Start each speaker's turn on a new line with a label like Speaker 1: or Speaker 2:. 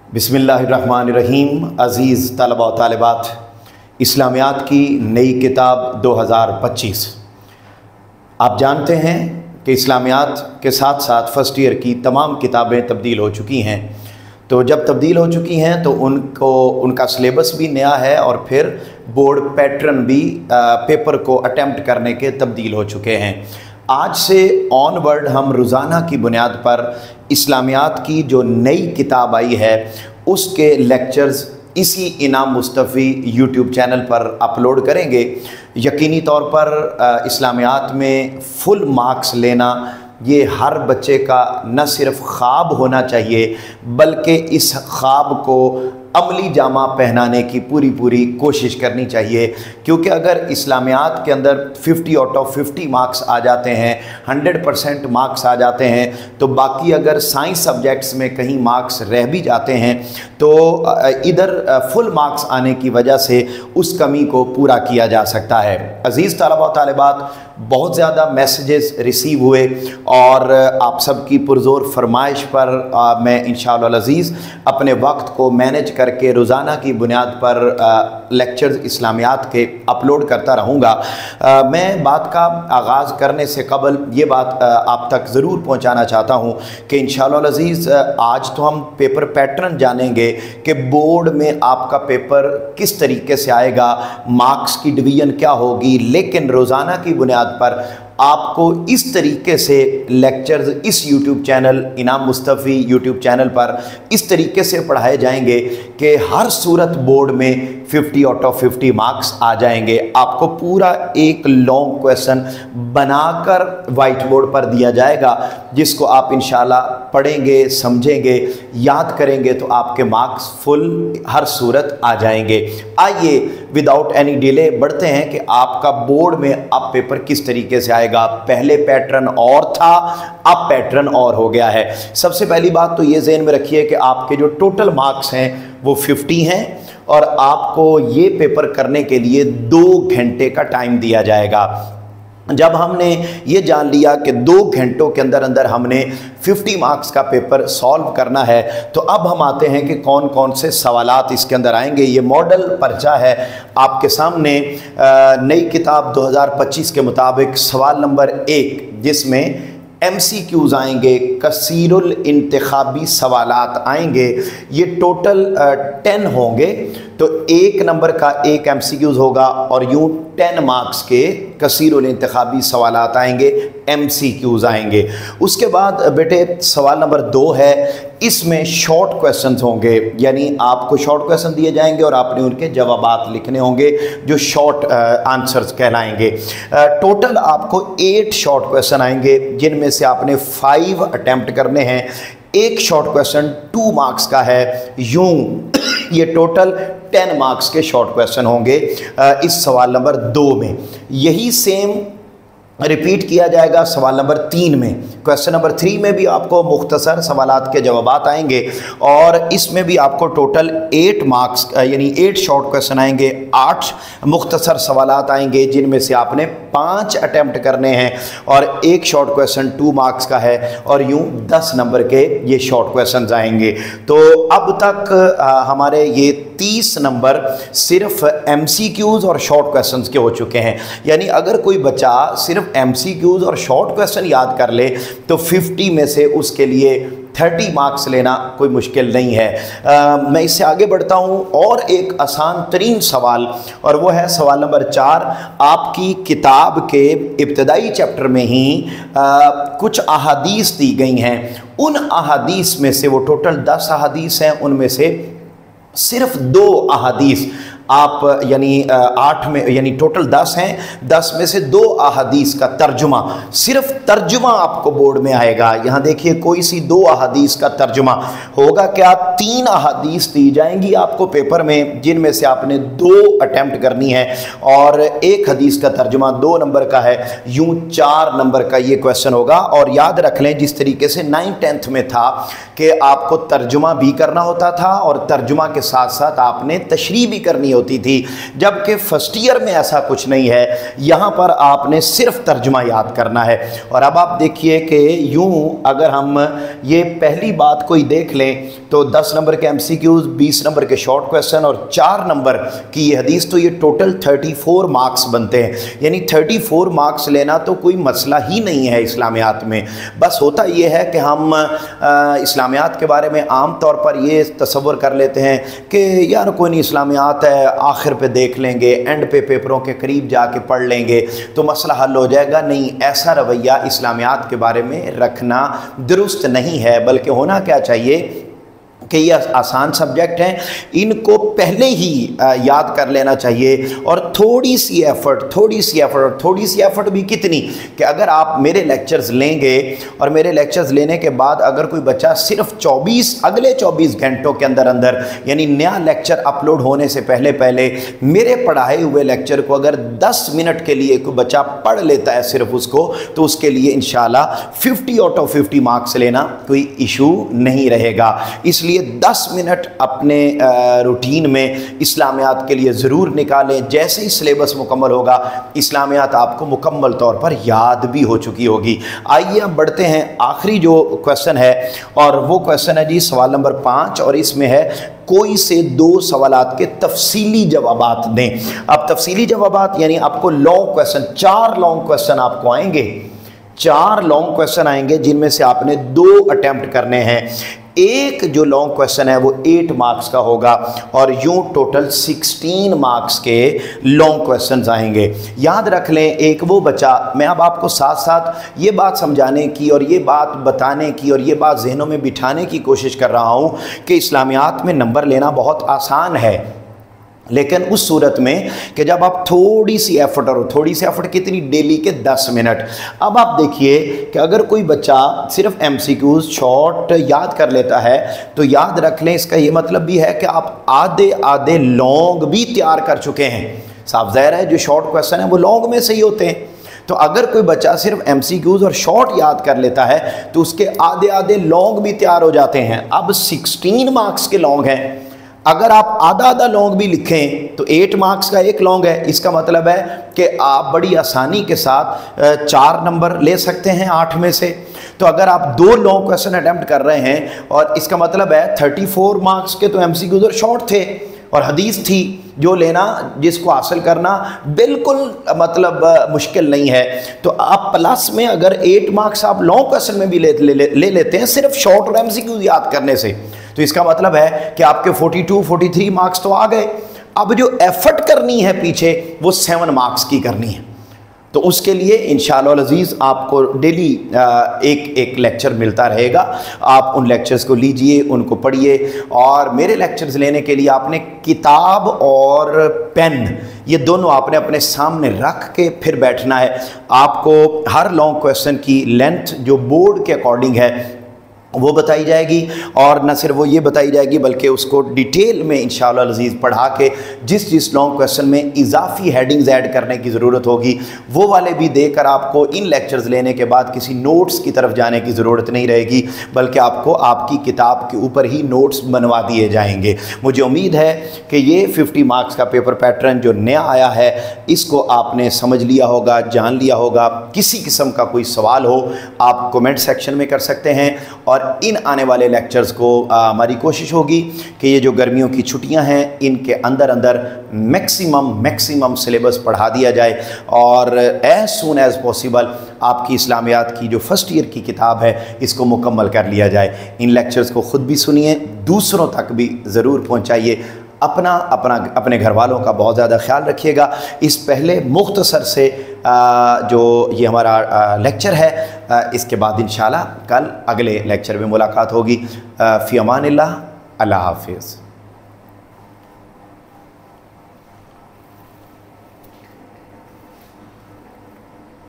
Speaker 1: बिस्मिल्लाहिर्रहमानिर्रहीम। अज़ीज़ तलबा व तालिबात, इस्लामियात की नई किताब 2025। आप जानते हैं कि इस्लामियात के साथ साथ फ़र्स्ट ईयर की तमाम किताबें तब्दील हो चुकी हैं। तो जब तब्दील हो चुकी हैं तो उनका सिलेबस भी नया है और फिर बोर्ड पैटर्न भी पेपर को अटेम्प्ट करने के तब्दील हो चुके हैं। आज से ऑनवर्ड हम रोज़ाना की बुनियाद पर इस्लामियात की जो नई किताब आई है उसके लेक्चर्स इसी इनाम मुस्तफ़ी यूट्यूब चैनल पर अपलोड करेंगे। यकीनी तौर पर इस्लामियात में फुल मार्क्स लेना ये हर बच्चे का न सिर्फ ख्वाब होना चाहिए बल्कि इस ख्वाब को अमली जामा पहनाने की पूरी कोशिश करनी चाहिए, क्योंकि अगर इस्लामियात के अंदर 50 आउट ऑफ 50 मार्क्स आ जाते हैं, 100% मार्क्स आ जाते हैं, तो बाकी अगर साइंस सब्जेक्ट्स में कहीं मार्क्स रह भी जाते हैं तो इधर फुल मार्क्स आने की वजह से उस कमी को पूरा किया जा सकता है। अज़ीज़ तलबा व तालिबात, बहुत ज़्यादा मैसेजेस रिसीव हुए और आप सबकी पुरज़ोर फरमाइश पर मैं इंशाअल्लाह अज़ीज़ अपने वक्त को मैनेज करके रोज़ाना की बुनियाद पर लेक्चर्स इस्लामियात के अपलोड करता रहूँगा। मैं बात का आगाज़ करने से कबल ये बात आप तक ज़रूर पहुँचाना चाहता हूँ कि इंशाअल्लाह अज़ीज़ आज तो हम पेपर पैटर्न जानेंगे कि बोर्ड में आपका पेपर किस तरीके से आएगा, मार्क्स की डिवीज़न क्या होगी, लेकिन रोज़ाना की बुनियाद पर आपको इस तरीके से लेक्चर्स इस यूट्यूब चैनल इनाम मुस्तफ़ी यूट्यूब चैनल पर इस तरीके से पढ़ाए जाएंगे कि हर सूरत बोर्ड में 50 आउट ऑफ 50 मार्क्स आ जाएंगे। आपको पूरा एक लॉन्ग क्वेश्चन बनाकर वाइट बोर्ड पर दिया जाएगा जिसको आप इंशाल्लाह पढ़ेंगे, समझेंगे, याद करेंगे तो आपके मार्क्स फुल हर सूरत आ जाएंगे। आइए विदाउट एनी डिले बढ़ते हैं कि आपका बोर्ड में अब पेपर किस तरीके से आएगा। पहले पैटर्न और था, अब पैटर्न और हो गया है। सबसे पहली बात तो ये ज़हन में रखिए कि आपके जो टोटल मार्क्स हैं वो 50 हैं और आपको ये पेपर करने के लिए 2 घंटे का टाइम दिया जाएगा। जब हमने ये जान लिया कि 2 घंटों के अंदर अंदर हमने 50 मार्क्स का पेपर सॉल्व करना है, तो अब हम आते हैं कि कौन कौन से सवालात इसके अंदर आएंगे। ये मॉडल पर्चा है आपके सामने, नई किताब 2025 के मुताबिक सवाल नंबर 1 जिसमें MCQs आएंगे, कसीरुल इंतखाबी सवालात आएंगे। ये टोटल 10 होंगे, तो 1 नंबर का 1 MCQs होगा और यूँ 10 मार्क्स के कसीरुल इंतखाबी सवालात आएंगे, MCQs आएंगे। उसके बाद बेटे सवाल नंबर 2 है, इसमें शॉर्ट क्वेश्चंस होंगे, यानी आपको शॉर्ट क्वेश्चन दिए जाएंगे और आपने उनके जवाबात लिखने होंगे जो शॉर्ट आंसर्स कहलाएंगे। टोटल आपको 8 शॉर्ट क्वेश्चन आएंगे जिनमें से आपने 5 अटैम्प्ट करने हैं। एक शॉर्ट क्वेश्चन 2 मार्क्स का है, यूं ये टोटल 10 मार्क्स के शॉर्ट क्वेश्चन होंगे इस सवाल नंबर 2 में। यही सेम रिपीट किया जाएगा सवाल नंबर 3 में। क्वेश्चन नंबर 3 में भी आपको मुख्तसर सवालात के जवाबात आएंगे और इसमें भी आपको टोटल 8 मार्क्स यानी 8 शॉर्ट क्वेश्चन आएंगे, 8 मुख्तसर सवालात आएंगे जिनमें से आपने 5 अटैम्प्ट करने हैं और एक शॉर्ट क्वेश्चन 2 मार्क्स का है और यूँ 10 नंबर के ये शॉर्ट क्वेश्चन आएंगे। तो अब तक हमारे ये 30 नंबर सिर्फ MCQs और शॉर्ट क्वेश्चंस के हो चुके हैं। यानी अगर कोई बच्चा सिर्फ MCQs और शॉर्ट क्वेश्चन याद कर ले तो 50 में से उसके लिए 30 मार्क्स लेना कोई मुश्किल नहीं है। मैं इससे आगे बढ़ता हूँ और एक आसान तरीन सवाल, और वो है सवाल नंबर 4। आपकी किताब के इब्तदाई चैप्टर में ही कुछ अहादीस दी गई हैं। उन अहादीस में से वो टोटल 10 अहादीस हैं, उनमें से सिर्फ 2 अहादीस आप यानी 8 में यानी टोटल 10 हैं, 10 में से 2 अहादीस का तर्जुमा, सिर्फ तर्जुमा आपको बोर्ड में आएगा। यहाँ देखिए कोई सी 2 अहादीस का तर्जुमा होगा क्या। 3 अहादीस दी जाएंगी आपको पेपर में जिनमें से आपने 2 अटैम्प्ट करनी है और 1 हदीस का तर्जुमा 2 नंबर का है, यूँ 4 नंबर का ये क्वेश्चन होगा। और याद रख लें जिस तरीके से 9th-10th में था कि आपको तर्जुमा भी करना होता था और तर्जुमा के साथ साथ आपने तशरीह भी करनी होती थी, जबकि फर्स्ट ईयर में ऐसा कुछ नहीं है। यहाँ पर आपने सिर्फ तर्जुमा याद करना है। और अब आप देखिए कि यूँ अगर हम ये पहली बात कोई देख लें तो 10 नंबर के MCQs, 20 नंबर के शॉर्ट क्वेश्चन और 4 नंबर की ये हदीस, तो ये टोटल 34 मार्क्स बनते हैं। यानी 34 मार्क्स लेना तो कोई मसला ही नहीं है इस्लामियात में। बस होता ये है कि हम इस्लामियात के बारे में आम तौर पर ये तसव्वुर कर लेते हैं कि यार कोई नहीं, इस्लामियात है, आखिर पे देख लेंगे, एंड पे पेपरों के करीब जाके पढ़ लेंगे तो मसला हल हो जाएगा। नहीं, ऐसा रवैया इस्लामियात के बारे में रखना दुरुस्त नहीं है, बल्कि होना क्या चाहिए कि ये आसान सब्जेक्ट हैं, इनको पहले ही याद कर लेना चाहिए। और थोड़ी सी एफ़र्ट भी कितनी कि अगर आप मेरे लेक्चर्स लेंगे और मेरे लेक्चर्स लेने के बाद अगर कोई बच्चा सिर्फ अगले 24 घंटों के अंदर अंदर, यानी नया लेक्चर अपलोड होने से पहले मेरे पढ़ाए हुए लेक्चर को अगर 10 मिनट के लिए कोई बच्चा पढ़ लेता है सिर्फ उसको, तो उसके लिए इंशाल्लाह 50 आउट ऑफ 50 मार्क्स लेना कोई इशू नहीं रहेगा। इसलिए 10 मिनट अपने रूटीन में इस्लामियात के लिए ज़रूर निकालें। जैसे ही सिलेबस मुकम्मल होगा, इस्लामियात आपको मुकम्मल तौर पर याद भी हो चुकी होगी। आइए अब बढ़ते हैं आखिरी जो क्वेश्चन है, और वो क्वेश्चन है जी सवाल नंबर 5, और इसमें है कोई से 2 सवालात के तफसीली जवाबात दें। अब तफसीली जवाबात यानी आपको लॉन्ग क्वेश्चन, 4 लॉन्ग क्वेश्चन आपको आएंगे, 4 लॉन्ग क्वेश्चन आएंगे जिनमें से आपने 2 अटेम्प्ट करने हैं। एक जो लॉन्ग क्वेश्चन है वो 8 मार्क्स का होगा, और यूं टोटल 16 मार्क्स के लॉन्ग क्वेश्चंस आएंगे। याद रख लें, एक वो बच्चा, मैं अब आपको साथ साथ ये बात समझाने की और ये बात बताने की और ये बात जहनों में बिठाने की कोशिश कर रहा हूँ कि इस्लामियात में नंबर लेना बहुत आसान है, लेकिन उस सूरत में कि जब आप थोड़ी सी एफर्ट कितनी, डेली के 10 मिनट। अब आप देखिए कि अगर कोई बच्चा सिर्फ MCQs शॉर्ट याद कर लेता है तो याद रख लें, इसका ये मतलब भी है कि आप आधे लॉन्ग भी तैयार कर चुके हैं। साफ ज़ाहिर है जो शॉर्ट क्वेश्चन है वो लॉन्ग में सही होते हैं। तो अगर कोई बच्चा सिर्फ MCQs और शॉर्ट याद कर लेता है तो उसके आधे लॉन्ग भी तैयार हो जाते हैं। अब 16 मार्क्स के लॉन्ग हैं, अगर आप आधा लॉन्ग भी लिखें तो 8 मार्क्स का एक लॉन्ग है। इसका मतलब है कि आप बड़ी आसानी के साथ 4 नंबर ले सकते हैं 8 में से। तो अगर आप 2 लॉन्ग क्वेश्चन अटेम्प्ट कर रहे हैं, और इसका मतलब है 34 मार्क्स के तो MCQs और शॉर्ट थे और हदीस थी, जो लेना, जिसको हासिल करना बिल्कुल मतलब मुश्किल नहीं है। तो आप प्लस में अगर 8 मार्क्स आप लॉन्ग क्वेश्चन में भी ले लेते हैं सिर्फ शॉर्ट और MCQ याद करने से, तो इसका मतलब है कि आपके 42-43 मार्क्स तो आ गए। अब जो एफर्ट करनी है पीछे वो 7 मार्क्स की करनी है। तो उसके लिए इंशाअल्लाह अज़ीज़ आपको डेली एक लेक्चर मिलता रहेगा। आप उन लेक्चर्स को लीजिए, उनको पढ़िए, और मेरे लेक्चर्स लेने के लिए आपने किताब और पेन ये दोनों आपने अपने सामने रख के फिर बैठना है। आपको हर लॉन्ग क्वेश्चन की लेंथ जो बोर्ड के अकॉर्डिंग है वो बताई जाएगी, और न सिर्फ वो ये बताई जाएगी बल्कि उसको डिटेल में इंशाअल्लाह अज़ीज़ पढ़ा के जिस लॉन्ग क्वेश्चन में इजाफी हेडिंग्स ऐड करने की ज़रूरत होगी वो वाले भी देकर आपको इन लेक्चर्स लेने के बाद किसी नोट्स की तरफ जाने की ज़रूरत नहीं रहेगी, बल्कि आपको आपकी किताब के ऊपर ही नोट्स बनवा दिए जाएंगे। मुझे उम्मीद है कि ये 50 मार्क्स का पेपर पैटर्न जो नया आया है इसको आपने समझ लिया होगा, जान लिया होगा। किसी किस्म का कोई सवाल हो आप कमेंट सेक्शन में कर सकते हैं, और इन आने वाले लेक्चर्स को हमारी कोशिश होगी कि ये जो गर्मियों की छुट्टियां हैं इनके अंदर मैक्सिमम सिलेबस पढ़ा दिया जाए, और एज सून एज़ पॉसिबल आपकी इस्लामियात की जो फर्स्ट ईयर की किताब है इसको मुकम्मल कर लिया जाए। इन लेक्चर्स को ख़ुद भी सुनिए, दूसरों तक भी ज़रूर पहुँचाइए। अपने घर वालों का बहुत ज़्यादा ख्याल रखिएगा। इस पहले मुख्तसर से जो ये हमारा लेक्चर है, इसके बाद इंशाल्लाह कल अगले लेक्चर में मुलाकात होगी। फ़ी अमानिल्लाह, अल्लाह हाफ़िज़।